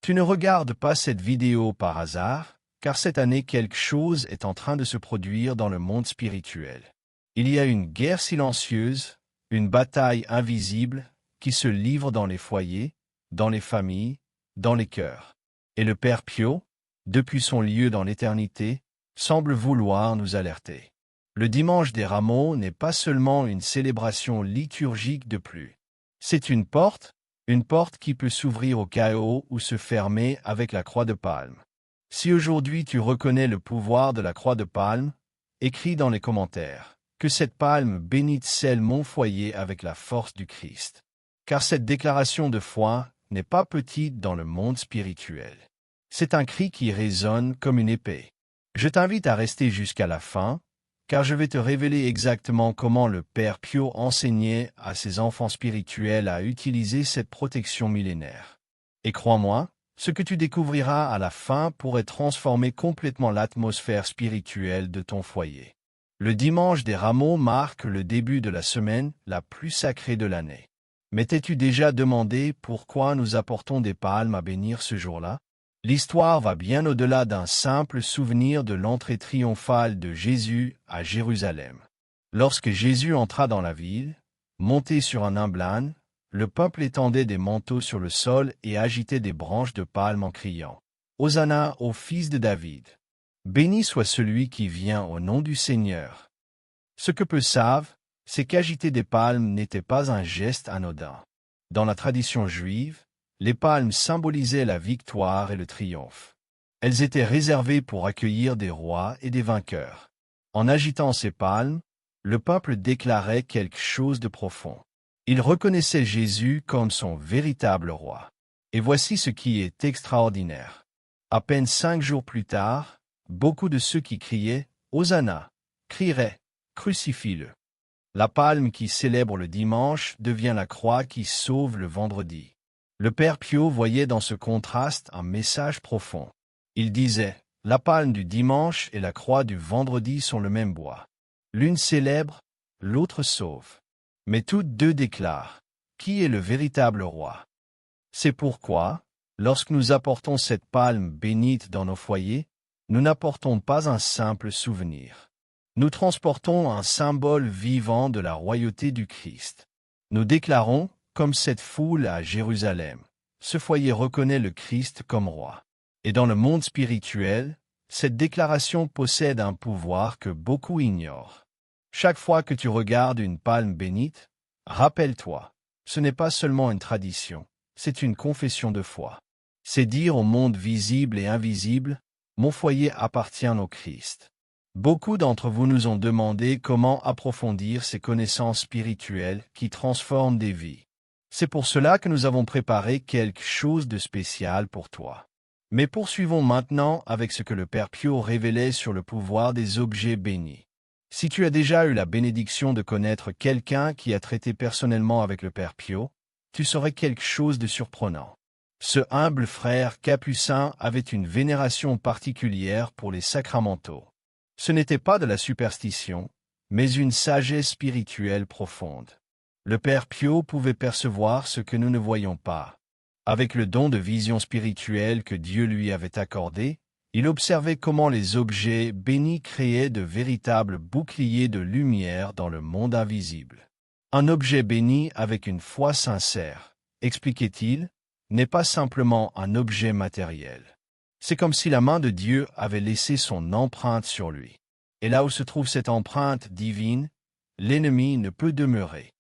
Tu ne regardes pas cette vidéo par hasard, car cette année quelque chose est en train de se produire dans le monde spirituel. Il y a une guerre silencieuse, une bataille invisible qui se livre dans les foyers, dans les familles, dans les cœurs. Et le Père Pio, depuis son lieu dans l'éternité, semble vouloir nous alerter. Le dimanche des Rameaux n'est pas seulement une célébration liturgique de plus. C'est une porte qui peut s'ouvrir au chaos ou se fermer avec la croix de palme. Si aujourd'hui tu reconnais le pouvoir de la croix de palme, écris dans les commentaires que cette palme bénite scelle mon foyer avec la force du Christ. Car cette déclaration de foi n'est pas petite dans le monde spirituel. C'est un cri qui résonne comme une épée. Je t'invite à rester jusqu'à la fin, car je vais te révéler exactement comment le Père Pio enseignait à ses enfants spirituels à utiliser cette protection millénaire. Et crois-moi, ce que tu découvriras à la fin pourrait transformer complètement l'atmosphère spirituelle de ton foyer. Le dimanche des Rameaux marque le début de la semaine la plus sacrée de l'année. Mais t'es-tu déjà demandé pourquoi nous apportons des palmes à bénir ce jour-là? L'histoire va bien au-delà d'un simple souvenir de l'entrée triomphale de Jésus à Jérusalem. Lorsque Jésus entra dans la ville, monté sur un humble âne, le peuple étendait des manteaux sur le sol et agitait des branches de palme en criant « Hosanna au fils de David ! Béni soit celui qui vient au nom du Seigneur !» Ce que peu savent, c'est qu'agiter des palmes n'était pas un geste anodin. Dans la tradition juive, les palmes symbolisaient la victoire et le triomphe. Elles étaient réservées pour accueillir des rois et des vainqueurs. En agitant ces palmes, le peuple déclarait quelque chose de profond. Il reconnaissait Jésus comme son véritable roi. Et voici ce qui est extraordinaire. À peine 5 jours plus tard, beaucoup de ceux qui criaient « Hosanna » crieraient « Crucifie-le ». La palme qui célèbre le dimanche devient la croix qui sauve le vendredi. Le Père Pio voyait dans ce contraste un message profond. Il disait « La palme du dimanche et la croix du vendredi sont le même bois. L'une célèbre, l'autre sauve. Mais toutes deux déclarent « Qui est le véritable roi ?» C'est pourquoi, lorsque nous apportons cette palme bénite dans nos foyers, nous n'apportons pas un simple souvenir. Nous transportons un symbole vivant de la royauté du Christ. Nous déclarons, comme cette foule à Jérusalem, ce foyer reconnaît le Christ comme roi. Et dans le monde spirituel, cette déclaration possède un pouvoir que beaucoup ignorent. Chaque fois que tu regardes une palme bénite, rappelle-toi, ce n'est pas seulement une tradition, c'est une confession de foi. C'est dire au monde visible et invisible, mon foyer appartient au Christ. Beaucoup d'entre vous nous ont demandé comment approfondir ces connaissances spirituelles qui transforment des vies. C'est pour cela que nous avons préparé quelque chose de spécial pour toi. Mais poursuivons maintenant avec ce que le Père Pio révélait sur le pouvoir des objets bénis. Si tu as déjà eu la bénédiction de connaître quelqu'un qui a traité personnellement avec le Père Pio, tu saurais quelque chose de surprenant. Ce humble frère capucin avait une vénération particulière pour les sacramentaux. Ce n'était pas de la superstition, mais une sagesse spirituelle profonde. Le Père Pio pouvait percevoir ce que nous ne voyons pas. Avec le don de vision spirituelle que Dieu lui avait accordé, il observait comment les objets bénis créaient de véritables boucliers de lumière dans le monde invisible. Un objet béni avec une foi sincère, expliquait-il, n'est pas simplement un objet matériel. C'est comme si la main de Dieu avait laissé son empreinte sur lui. Et là où se trouve cette empreinte divine, l'ennemi ne peut demeurer.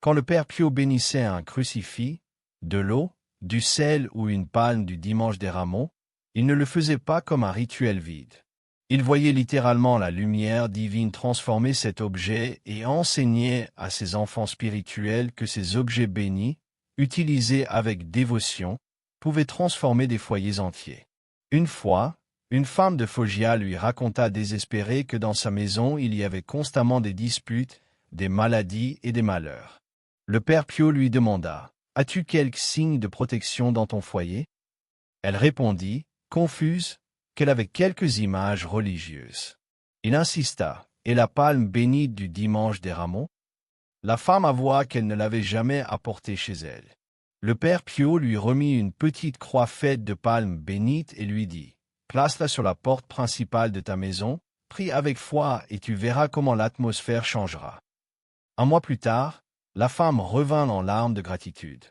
Quand le Père Pio bénissait un crucifix, de l'eau, du sel ou une palme du dimanche des Rameaux, il ne le faisait pas comme un rituel vide. Il voyait littéralement la lumière divine transformer cet objet et enseignait à ses enfants spirituels que ces objets bénis, utilisés avec dévotion, pouvaient transformer des foyers entiers. Une fois, une femme de Foggia lui raconta désespérée que dans sa maison il y avait constamment des disputes, des maladies et des malheurs. Le Père Pio lui demanda « As-tu quelque signe de protection dans ton foyer ?» Elle répondit, confuse, qu'elle avait quelques images religieuses. Il insista « Et la palme bénite du dimanche des Rameaux ?» La femme avoua qu'elle ne l'avait jamais apportée chez elle. Le père Pio lui remit une petite croix faite de palmes bénites et lui dit « Place-la sur la porte principale de ta maison, prie avec foi et tu verras comment l'atmosphère changera. » Un mois plus tard, la femme revint en larmes de gratitude.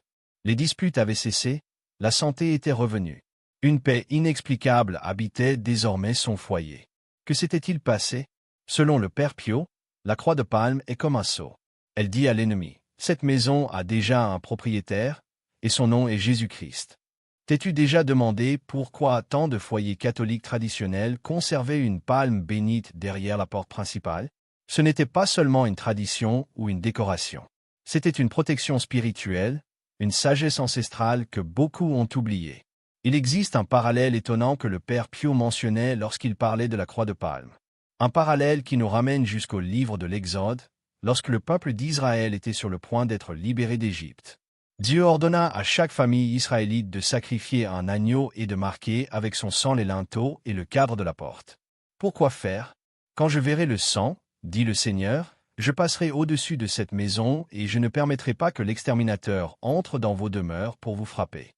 Les disputes avaient cessé, la santé était revenue. Une paix inexplicable habitait désormais son foyer. Que s'était-il passé? Selon le père Pio, la croix de palme est comme un sceau. Elle dit à l'ennemi « Cette maison a déjà un propriétaire, et son nom est Jésus-Christ. T'es-tu déjà demandé pourquoi tant de foyers catholiques traditionnels conservaient une palme bénite derrière la porte principale? Ce n'était pas seulement une tradition ou une décoration. C'était une protection spirituelle, une sagesse ancestrale que beaucoup ont oubliée. Il existe un parallèle étonnant que le père Pio mentionnait lorsqu'il parlait de la croix de palme. Un parallèle qui nous ramène jusqu'au livre de l'Exode, lorsque le peuple d'Israël était sur le point d'être libéré d'Égypte. Dieu ordonna à chaque famille israélite de sacrifier un agneau et de marquer avec son sang les linteaux et le cadre de la porte. Pourquoi faire? Quand je verrai le sang, dit le Seigneur, je passerai au-dessus de cette maison et je ne permettrai pas que l'exterminateur entre dans vos demeures pour vous frapper.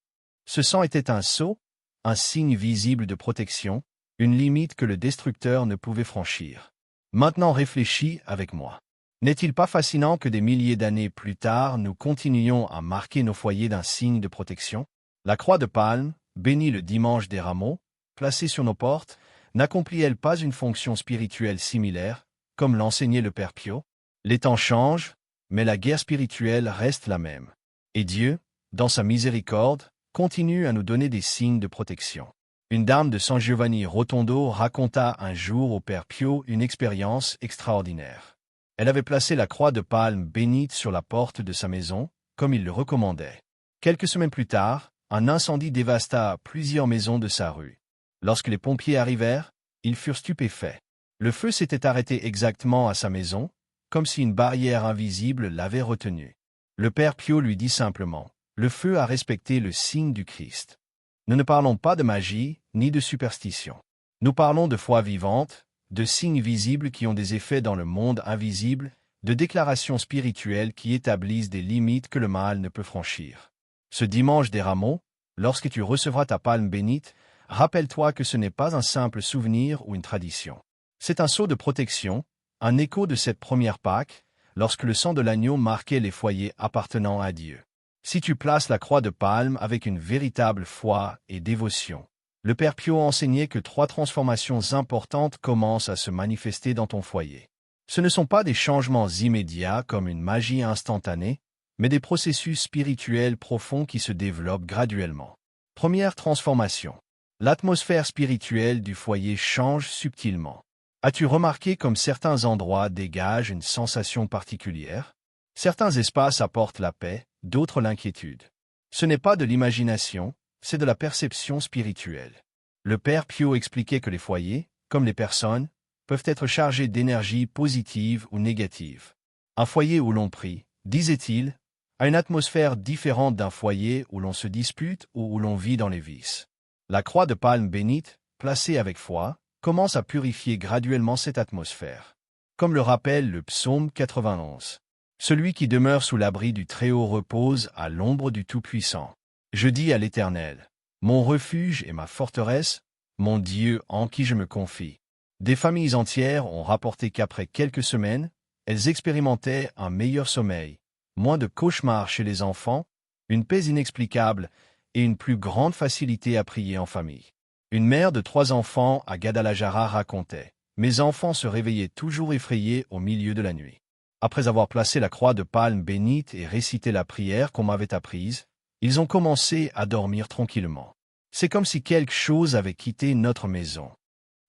Ce sang était un sceau, un signe visible de protection, une limite que le destructeur ne pouvait franchir. Maintenant réfléchis avec moi. N'est-il pas fascinant que des milliers d'années plus tard, nous continuions à marquer nos foyers d'un signe de protection? La croix de palme, bénie le dimanche des rameaux, placée sur nos portes, n'accomplit-elle pas une fonction spirituelle similaire, comme l'enseignait le père Pio? Les temps changent, mais la guerre spirituelle reste la même. Et Dieu, dans sa miséricorde, continue à nous donner des signes de protection. Une dame de San Giovanni Rotondo raconta un jour au père Pio une expérience extraordinaire. Elle avait placé la croix de palme bénite sur la porte de sa maison, comme il le recommandait. Quelques semaines plus tard, un incendie dévasta plusieurs maisons de sa rue. Lorsque les pompiers arrivèrent, ils furent stupéfaits. Le feu s'était arrêté exactement à sa maison, comme si une barrière invisible l'avait retenu. Le père Pio lui dit simplement « Le feu a respecté le signe du Christ. » Nous ne parlons pas de magie, ni de superstition. Nous parlons de foi vivante, de signes visibles qui ont des effets dans le monde invisible, de déclarations spirituelles qui établissent des limites que le mal ne peut franchir. Ce dimanche des rameaux, lorsque tu recevras ta palme bénite, rappelle-toi que ce n'est pas un simple souvenir ou une tradition. C'est un sceau de protection, un écho de cette première Pâque, lorsque le sang de l'agneau marquait les foyers appartenant à Dieu. Si tu places la croix de palme avec une véritable foi et dévotion, le père Pio enseignait que 3 transformations importantes commencent à se manifester dans ton foyer. Ce ne sont pas des changements immédiats comme une magie instantanée, mais des processus spirituels profonds qui se développent graduellement. Première transformation. L'atmosphère spirituelle du foyer change subtilement. As-tu remarqué comme certains endroits dégagent une sensation particulière? Certains espaces apportent la paix, d'autres l'inquiétude. Ce n'est pas de l'imagination, c'est de la perception spirituelle. Le père Pio expliquait que les foyers, comme les personnes, peuvent être chargés d'énergie positive ou négative. Un foyer où l'on prie, disait-il, a une atmosphère différente d'un foyer où l'on se dispute ou où l'on vit dans les vices. La croix de palme bénite, placée avec foi, commence à purifier graduellement cette atmosphère. Comme le rappelle le psaume 91. Celui qui demeure sous l'abri du Très-Haut repose à l'ombre du Tout-Puissant. Je dis à l'Éternel, mon refuge et ma forteresse, mon Dieu en qui je me confie. Des familles entières ont rapporté qu'après quelques semaines, elles expérimentaient un meilleur sommeil, moins de cauchemars chez les enfants, une paix inexplicable et une plus grande facilité à prier en famille. Une mère de 3 enfants à Guadalajara racontait « Mes enfants se réveillaient toujours effrayés au milieu de la nuit. Après avoir placé la croix de palme bénite et récité la prière qu'on m'avait apprise, ils ont commencé à dormir tranquillement. C'est comme si quelque chose avait quitté notre maison. »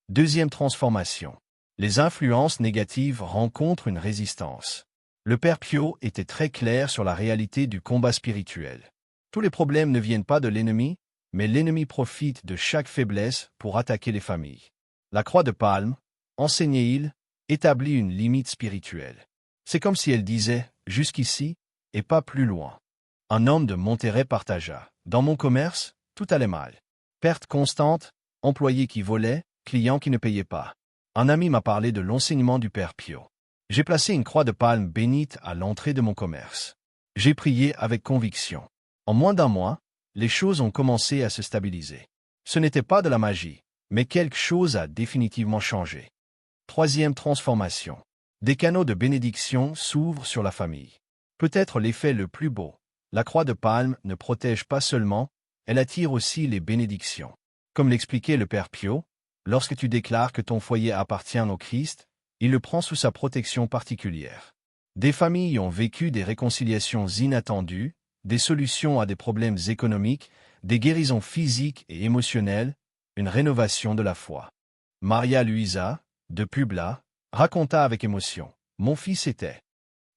Deuxième transformation. Les influences négatives rencontrent une résistance. Le père Pio était très clair sur la réalité du combat spirituel. Tous les problèmes ne viennent pas de l'ennemi, mais l'ennemi profite de chaque faiblesse pour attaquer les familles. La croix de palme, enseignait-il, établit une limite spirituelle. C'est comme si elle disait « jusqu'ici, et pas plus loin ». Un homme de Monterrey partagea « Dans mon commerce, tout allait mal. Pertes constantes, employés qui volaient, clients qui ne payaient pas. Un ami m'a parlé de l'enseignement du père Pio. J'ai placé une croix de palme bénite à l'entrée de mon commerce. J'ai prié avec conviction. En moins d'un mois, les choses ont commencé à se stabiliser. Ce n'était pas de la magie, mais quelque chose a définitivement changé. Troisième transformation. Des canaux de bénédiction s'ouvrent sur la famille. Peut-être l'effet le plus beau. La croix de palme ne protège pas seulement, elle attire aussi les bénédictions. Comme l'expliquait le Père Pio, lorsque tu déclares que ton foyer appartient au Christ, il le prend sous sa protection particulière. Des familles ont vécu des réconciliations inattendues, des solutions à des problèmes économiques, des guérisons physiques et émotionnelles, une rénovation de la foi. Maria Luisa, de Publa, raconta avec émotion. Mon fils était.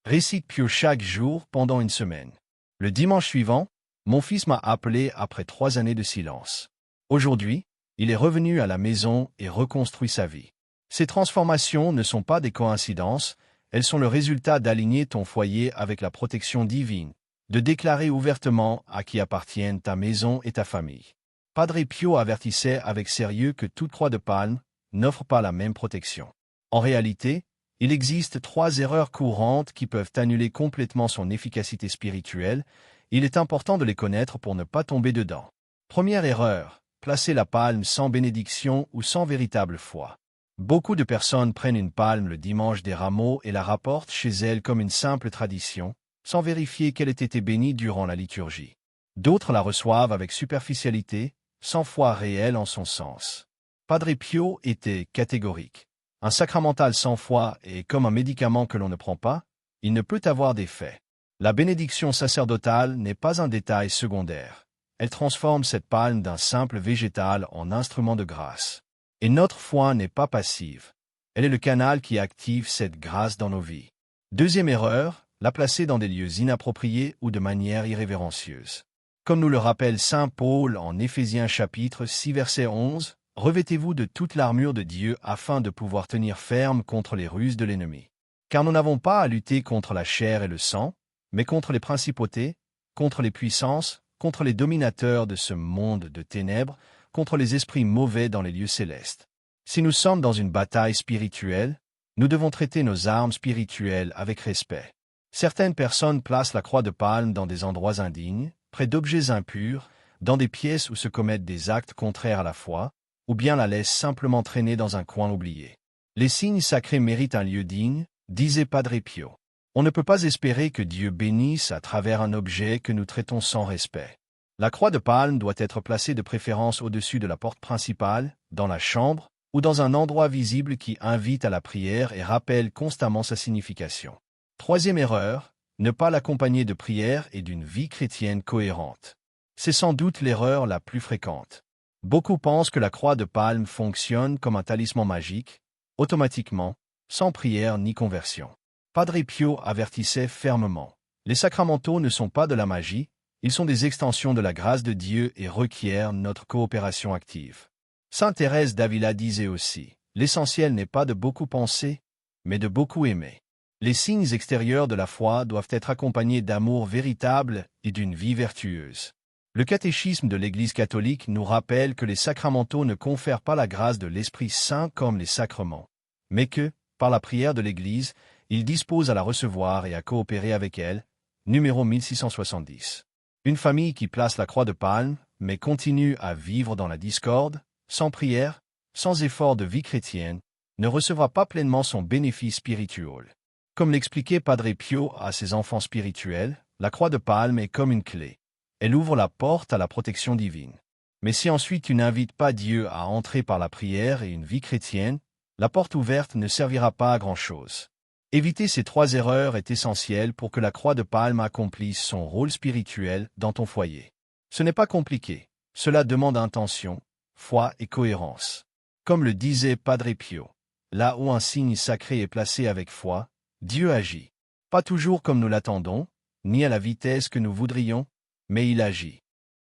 Récite Pio chaque jour pendant une semaine. Le dimanche suivant, mon fils m'a appelé après 3 années de silence. Aujourd'hui, il est revenu à la maison et reconstruit sa vie. Ces transformations ne sont pas des coïncidences, elles sont le résultat d'aligner ton foyer avec la protection divine, de déclarer ouvertement à qui appartiennent ta maison et ta famille. Padre Pio avertissait avec sérieux que toute croix de palme n'offre pas la même protection. En réalité, il existe 3 erreurs courantes qui peuvent annuler complètement son efficacité spirituelle. Il est important de les connaître pour ne pas tomber dedans. Première erreur, placer la palme sans bénédiction ou sans véritable foi. Beaucoup de personnes prennent une palme le dimanche des Rameaux et la rapportent chez elles comme une simple tradition, sans vérifier qu'elle ait été bénie durant la liturgie. D'autres la reçoivent avec superficialité, sans foi réelle en son sens. Padre Pio était catégorique. Un sacramental sans foi est comme un médicament que l'on ne prend pas, il ne peut avoir d'effet. La bénédiction sacerdotale n'est pas un détail secondaire. Elle transforme cette palme d'un simple végétal en instrument de grâce. Et notre foi n'est pas passive. Elle est le canal qui active cette grâce dans nos vies. Deuxième erreur, la placer dans des lieux inappropriés ou de manière irrévérencieuse. Comme nous le rappelle saint Paul en Éphésiens chapitre 6 verset 11, revêtez-vous de toute l'armure de Dieu afin de pouvoir tenir ferme contre les ruses de l'ennemi. Car nous n'avons pas à lutter contre la chair et le sang, mais contre les principautés, contre les puissances, contre les dominateurs de ce monde de ténèbres, contre les esprits mauvais dans les lieux célestes. Si nous sommes dans une bataille spirituelle, nous devons traiter nos armes spirituelles avec respect. Certaines personnes placent la croix de palme dans des endroits indignes, près d'objets impurs, dans des pièces où se commettent des actes contraires à la foi, ou bien la laissent simplement traîner dans un coin oublié. Les signes sacrés méritent un lieu digne, disait Padre Pio. On ne peut pas espérer que Dieu bénisse à travers un objet que nous traitons sans respect. La croix de palme doit être placée de préférence au-dessus de la porte principale, dans la chambre, ou dans un endroit visible qui invite à la prière et rappelle constamment sa signification. Troisième erreur, ne pas l'accompagner de prière et d'une vie chrétienne cohérente. C'est sans doute l'erreur la plus fréquente. Beaucoup pensent que la croix de palme fonctionne comme un talisman magique, automatiquement, sans prière ni conversion. Padre Pio avertissait fermement. Les sacramentaux ne sont pas de la magie, ils sont des extensions de la grâce de Dieu et requièrent notre coopération active. Sainte Thérèse d'Avila disait aussi, l'essentiel n'est pas de beaucoup penser, mais de beaucoup aimer. Les signes extérieurs de la foi doivent être accompagnés d'amour véritable et d'une vie vertueuse. Le catéchisme de l'Église catholique nous rappelle que les sacramentaux ne confèrent pas la grâce de l'Esprit Saint comme les sacrements, mais que, par la prière de l'Église, ils disposent à la recevoir et à coopérer avec elle. Numéro 1670. Une famille qui place la croix de palme, mais continue à vivre dans la discorde, sans prière, sans effort de vie chrétienne, ne recevra pas pleinement son bénéfice spirituel. Comme l'expliquait Padre Pio à ses enfants spirituels, la croix de palme est comme une clé. Elle ouvre la porte à la protection divine. Mais si ensuite tu n'invites pas Dieu à entrer par la prière et une vie chrétienne, la porte ouverte ne servira pas à grand-chose. Éviter ces 3 erreurs est essentiel pour que la croix de palme accomplisse son rôle spirituel dans ton foyer. Ce n'est pas compliqué, cela demande intention, foi et cohérence. Comme le disait Padre Pio, là où un signe sacré est placé avec foi, Dieu agit. Pas toujours comme nous l'attendons, ni à la vitesse que nous voudrions, mais il agit.